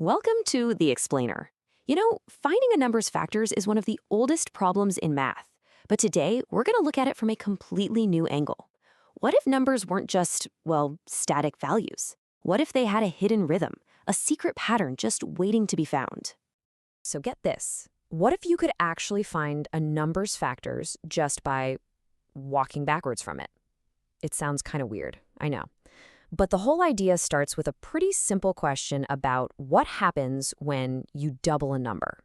Welcome to The Explainer. Finding a number's factors is one of the oldest problems in math. But today, we're going to look at it from a completely new angle. What if numbers weren't just, static values? What if they had a hidden rhythm, a secret pattern just waiting to be found? So get this. What if you could actually find a number's factors just by walking backwards from it? It sounds kind of weird, I know. But the whole idea starts with a pretty simple question about what happens when you double a number.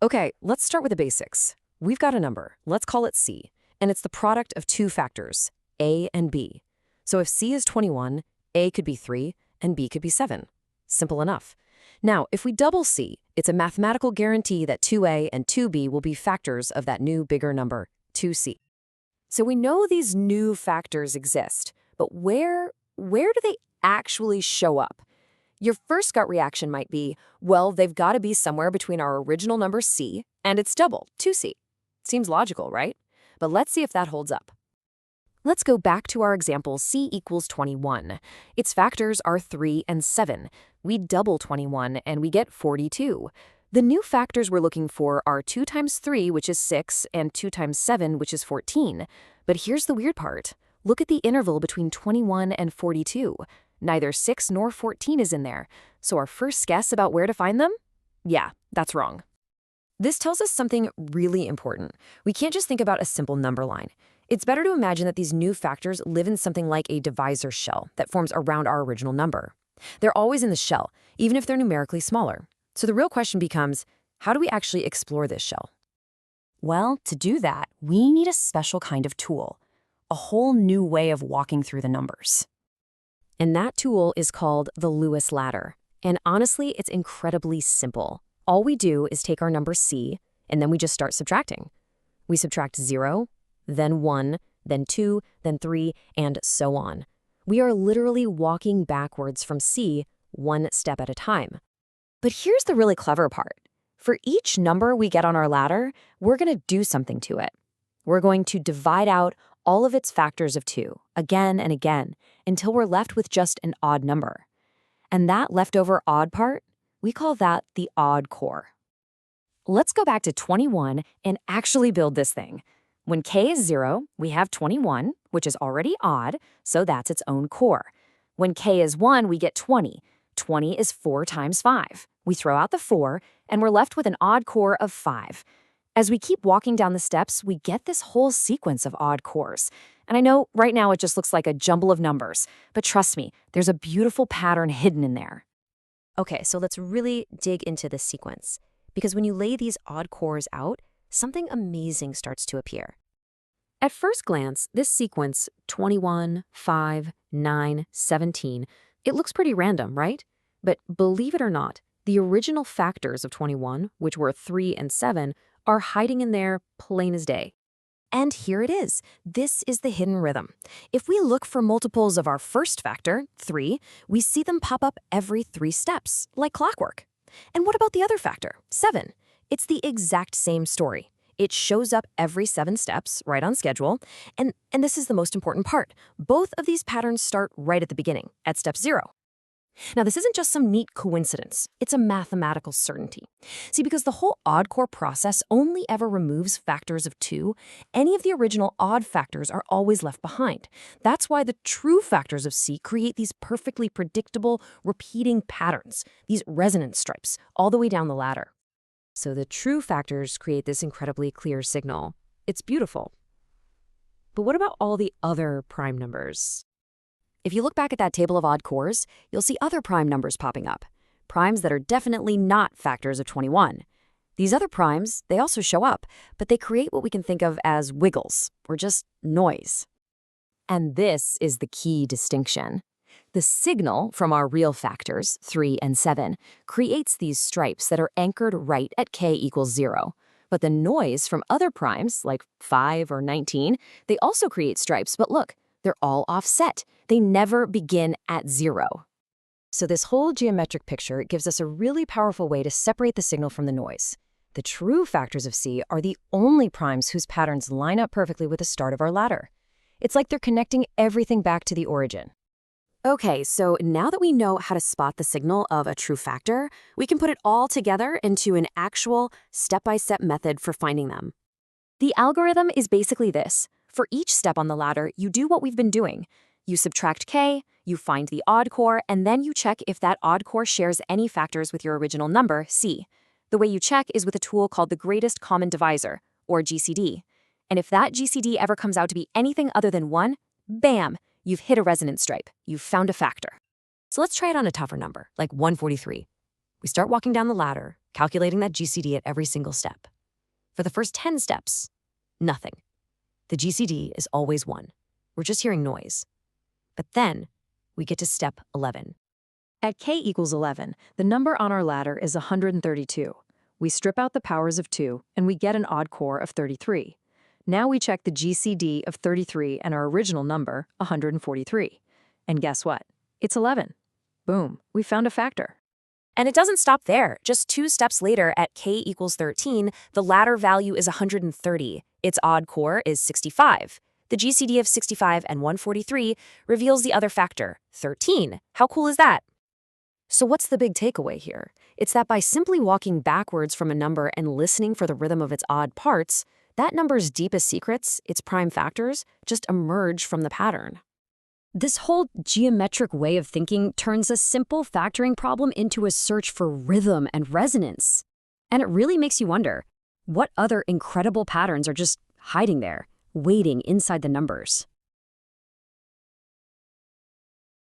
Okay, let's start with the basics. We've got a number, let's call it C, and it's the product of two factors, A and B. So if C is 21, A could be 3, and B could be 7. Simple enough. Now, if we double C, it's a mathematical guarantee that 2A and 2B will be factors of that new bigger number, 2C. So we know these new factors exist, but where do they actually show up? Your first gut reaction might be, well, they've got to be somewhere between our original number C and its double, 2C. Seems logical, right? But let's see if that holds up. Let's go back to our example C equals 21. Its factors are 3 and 7. We double 21 and we get 42. The new factors we're looking for are 2 times 3, which is 6, and 2 times 7, which is 14. But here's the weird part. Look at the interval between 21 and 42. Neither 6 nor 14 is in there. So our first guess about where to find them? Yeah, that's wrong. This tells us something really important. We can't just think about a simple number line. It's better to imagine that these new factors live in something like a divisor shell that forms around our original number. They're always in the shell, even if they're numerically smaller. So the real question becomes, how do we actually explore this shell? Well, to do that, we need a special kind of tool. A whole new way of walking through the numbers. And that tool is called the Lewis ladder. And honestly, it's incredibly simple. All we do is take our number C, and then we just start subtracting. We subtract 0, then 1, then 2, then 3, and so on. We are literally walking backwards from C one step at a time. But here's the really clever part. For each number we get on our ladder, we're going to do something to it. We're going to divide out all of its factors of 2, again and again, until we're left with just an odd number. And that leftover odd part, we call that the odd core. Let's go back to 21 and actually build this thing. When k is 0, we have 21, which is already odd, so that's its own core. When k is 1, we get 20. 20 is 4 times 5. We throw out the 4, and we're left with an odd core of 5. As we keep walking down the steps, we get this whole sequence of odd cores. And I know right now it just looks like a jumble of numbers, but trust me, there's a beautiful pattern hidden in there. Okay, so let's really dig into this sequence. Because when you lay these odd cores out, something amazing starts to appear. At first glance, this sequence, 21, 5, 9, 17, it looks pretty random, right? But believe it or not, the original factors of 21, which were 3 and 7, are hiding in there plain as day. And here it is. This is the hidden rhythm. If we look for multiples of our first factor, 3, we see them pop up every 3 steps, like clockwork. And what about the other factor, 7? It's the exact same story. It shows up every 7 steps, right on schedule. And this is the most important part. Both of these patterns start right at the beginning, at step 0. Now, this isn't just some neat coincidence. It's a mathematical certainty. See, because the whole odd core process only ever removes factors of 2, any of the original odd factors are always left behind. That's why the true factors of C create these perfectly predictable, repeating patterns, these resonance stripes, all the way down the ladder. So the true factors create this incredibly clear signal. It's beautiful. But what about all the other prime numbers? If you look back at that table of odd cores, you'll see other prime numbers popping up. Primes that are definitely not factors of 21. These other primes, they also show up, but they create what we can think of as wiggles, or just noise. And this is the key distinction. The signal from our real factors, 3 and 7, creates these stripes that are anchored right at k equals 0. But the noise from other primes, like 5 or 19, they also create stripes, but look, they're all offset. They never begin at 0. So this whole geometric picture gives us a really powerful way to separate the signal from the noise. The true factors of C are the only primes whose patterns line up perfectly with the start of our ladder. It's like they're connecting everything back to the origin. Okay, so now that we know how to spot the signal of a true factor, we can put it all together into an actual step-by-step method for finding them. The algorithm is basically this. For each step on the ladder, you do what we've been doing. You subtract k, you find the odd core, and then you check if that odd core shares any factors with your original number, c. The way you check is with a tool called the greatest common divisor, or GCD. And if that GCD ever comes out to be anything other than 1, bam, you've hit a resonance stripe. You've found a factor. So let's try it on a tougher number, like 143. We start walking down the ladder, calculating that GCD at every single step. For the first 10 steps, nothing. The GCD is always 1. We're just hearing noise. But then we get to step 11. At k equals 11, the number on our ladder is 132. We strip out the powers of 2, and we get an odd core of 33. Now we check the GCD of 33 and our original number, 143. And guess what? It's 11. Boom, we found a factor. And it doesn't stop there. Just 2 steps later, at k equals 13, the ladder value is 130. Its odd core is 65. The GCD of 65 and 143 reveals the other factor, 13. How cool is that? So what's the big takeaway here? It's that by simply walking backwards from a number and listening for the rhythm of its odd parts, that number's deepest secrets, its prime factors, just emerge from the pattern. This whole geometric way of thinking turns a simple factoring problem into a search for rhythm and resonance. And it really makes you wonder, what other incredible patterns are just hiding there, waiting inside the numbers?